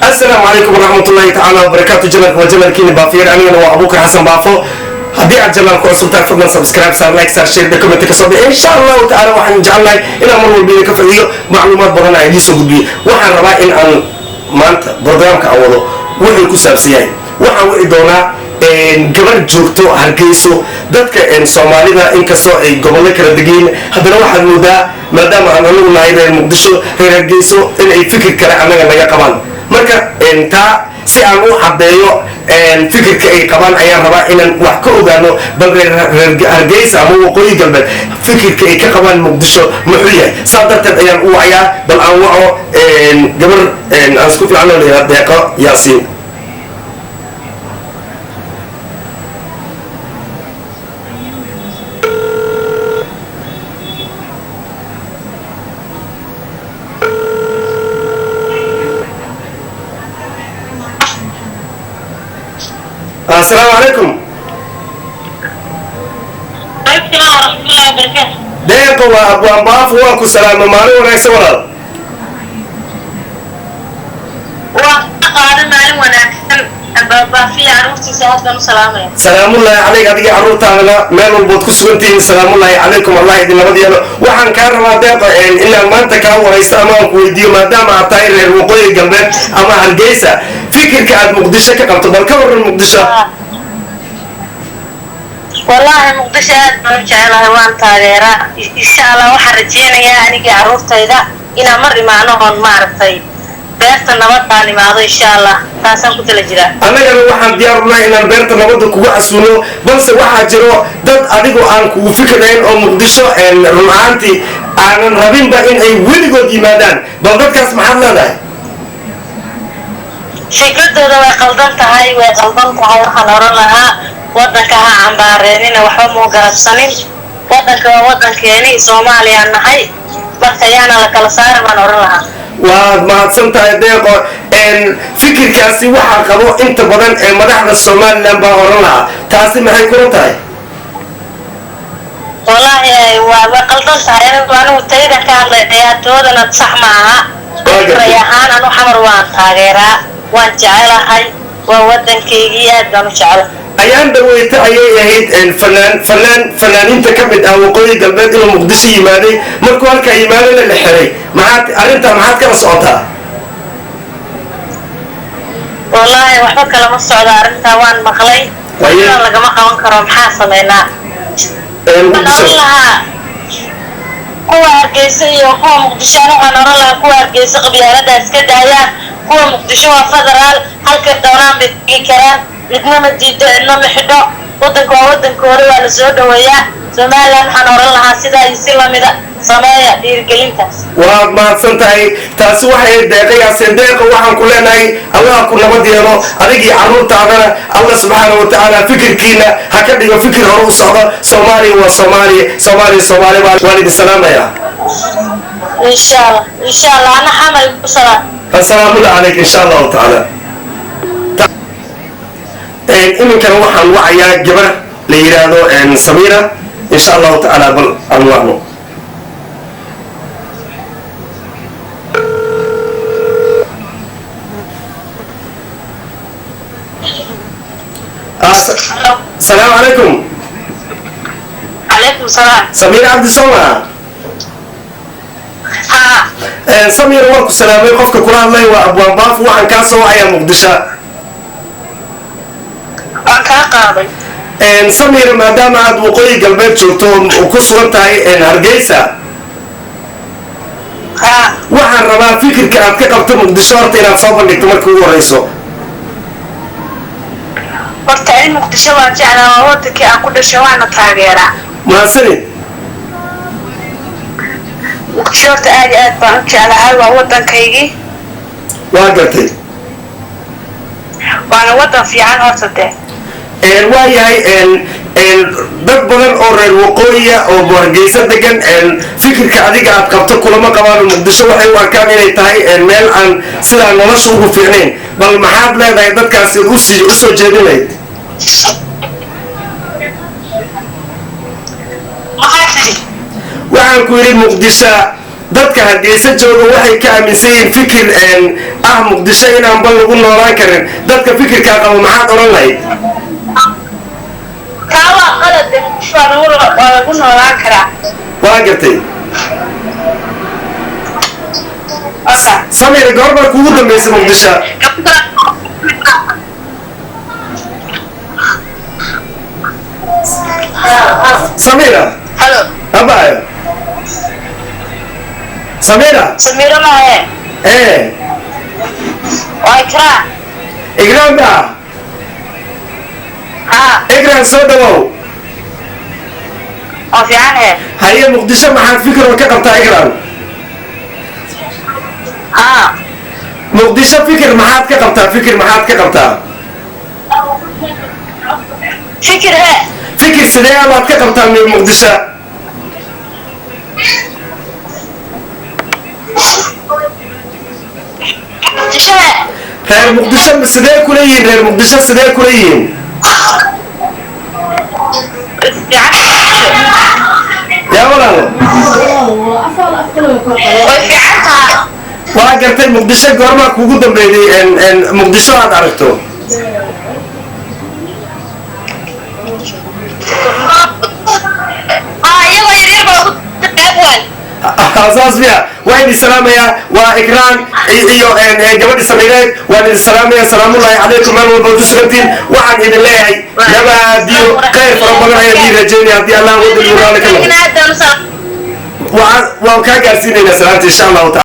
السلام عليكم ورحمة الله تعالى وبركاته. جمال وجمال كيني بافير أنا وأبوك حسن بافو. هدي أجمل كل سلطان فضلا سبسكرايب صار لايك صار شير بكم تكسبوا إن شاء الله تعالى وحن جعلنا إلى مرور بينك فيديو معلومات بدنا عندي سوقي وحن ربا إن أن ما أنت برنامج أوله وحن كسر سياي وحن وإدونا gabar joogto hargeyso dadka Soomaalida in kasto ay gobolka kala degan hadana waxaan moodaa maadaama aan anagu nahay reer Muqdisho reer Hargeyso in ay fikir kale anaga naga qabaan marka inta si aan u cadeeyo fikirka ay qabaan ayaan rabaa inaan wax ka ogaano bal reer Hargeysa ama waqooyi galbeed fikirka ay ka qabaan Muqdisho muxuu yahay sadarteed ayaan u wacayaa bal aan waco gabar aan isku fiicnaan leeyahay deeqo Yaasiin. السلام عليكم. السلام ورحمة الله وبركاته. ديكو أبو أمباف وأكو سلام مالو وناكس ورال. وقال مالو وناكس أبا في عروتي سهل سلامة. سلام الله عليك أديك عروت أنا مالو البوت كسبنتين سلام الله عليكم الله يديم بدي أنا وحن كارما ديكو إن ما أنت كهو رئيس أمام كويديو ما دام عطاير الوقوي جنبك أما هالجيسة فكر كعد مقدسة كقبت بالكبر المقدسة. والله مقدسة برجعلها وان تاجرة إن شاء الله وحرجينا يا أني عروت إذا إن مر معنا هون معرفتي بيرت النبض على معه إن شاء الله تاسم كنت لجرا. أنا قالوا واحد ديارنا إن البيرت النبض كوا أسمونه بس واحد جرو ضد أديكو عن كوا فكرين أو مقدسة إن رمانتي أنا ربين بين أي ولي قد يمادان بلدك كاس محلنا ده. فكرة وقلدنت هاي وحنورا لها ودنكها عن بارينينا وحب مقرب سنين ودنك ودنكيني سوماليا نحي بخيانا لك الصار ما نورا لها وما هتصنتها يديقو ان فكر كاسي وحا قبو انت بدن مدحنا الصومال لنبا ورا لها تاسي ما هي كورتاي والله وقلدنت هاي وانا متريدا كان لدياتودنا تصح معها ريحان أنا حمر وان تاغيرا وان جعلها وودنكيجي أدنو جعلها ayaan dhaweeyta ayay ahayd fanaaniinta ka mid ah waqooyi galbeed inuu Muqdisho yimaaday markuu halka yimaadayna la xiray maxaad kala socotaa wallahi waxba kala ma socdo arinta waan maqlay waxna laga ma qaban karo maxaa sameeynaa kuwa Hargeysa iyo kuwa Muqdisho waxaan oran lahaa kuwa Hargeysa qabyaalada iska daayaan kuwa Muqdisho waa federaal halka doonaan bay karaan midna ma diido inna ma xidho waddankooda waa la soo dhaweeyaa Soomaaliland waxaan oran lahaa sidaa iyo si lamida sameeya dhiirigelintaas waad mahadsan tahay taasi waxay deeqayaaseen deeqa waxaan ku leenahay allah ku nabad yeelo adigii carruurtaadana allah subxaanahu wa tacaala fikirkiina ha ka dhigo fikir hore u socdo Soomaaliya waa Soomaaliya waan idin salaamayaa إن شاء الله أنا حامل بصلاة السلام عليكم إن شاء الله تعالى إن كان وحن وعيا جبر ليرادو سميرة إن شاء الله تعالى بالأنوار السلام عليكم. عليكم السلام. سميرة عبد الصمد. سمير warku salaamay qofka kula hadlay waa Abu Ambaaf waxaan ka soo wacay Muqdisho aan ka qaaday سمير maadaama aad waqooyi galbeed joogto oo ku sugan tahay Hargeysa waxaan rabaa fikirka aad ka qabto Muqdisho horta inaad soo bandhigto markii ugu horeyso horta in Muqdisho waa jeclaa waddanka aan ku dhashay waana taageeraa maasanid وكشورت آدي بانك على هوا وطن كيجي واقتي وأنا وطن في عن هرتده waayahay dad badan oo reer waqooyiga oo Hargeysa degan fikirka adiga aad qabto kulama qabaan Muqdisho waxay u arkaan inay tahay meel aan sida nolosha ugu fiicnayn bal maxaad leedahay dadkaas u soo jeedinayd waxaan ku yiri Muqdisho dadka Hargeysa jooga waxay ka aaminsan yihiin fikir muqdisho inaan bal lagu noolaan karin dadka fikirka qaba maxaad oran lahayd kaawa qalad lagu noolaan karaa waa gartay Samir goorma kuugu dambeysay muqdisho Samira halo abayo Samira ma waa Ikram ba Ikram soo dhawow oo fiican haye muqdisho maxaad fikir ka qabtaa Ikram muqdisho fikir maxaad ka qabtaa fikir sidee aad ka qabtaa muqdisho reer muqdisho sidee kula yihiin yaa walaalo waa gartay muqdisho goorma kuugu dambeeyay muqdisho aad aragto أساس فيها وين السلام يا وإكرام إيو جبل السميرات وين السلام يا سلام الله عليكم أنا وبوتسرتين وعن إذا الله نبى ديو خير فربنا يا دي رجيني عبد الله ودي المرالك وكان قاسين إلى سلامتي إن شاء الله تعالى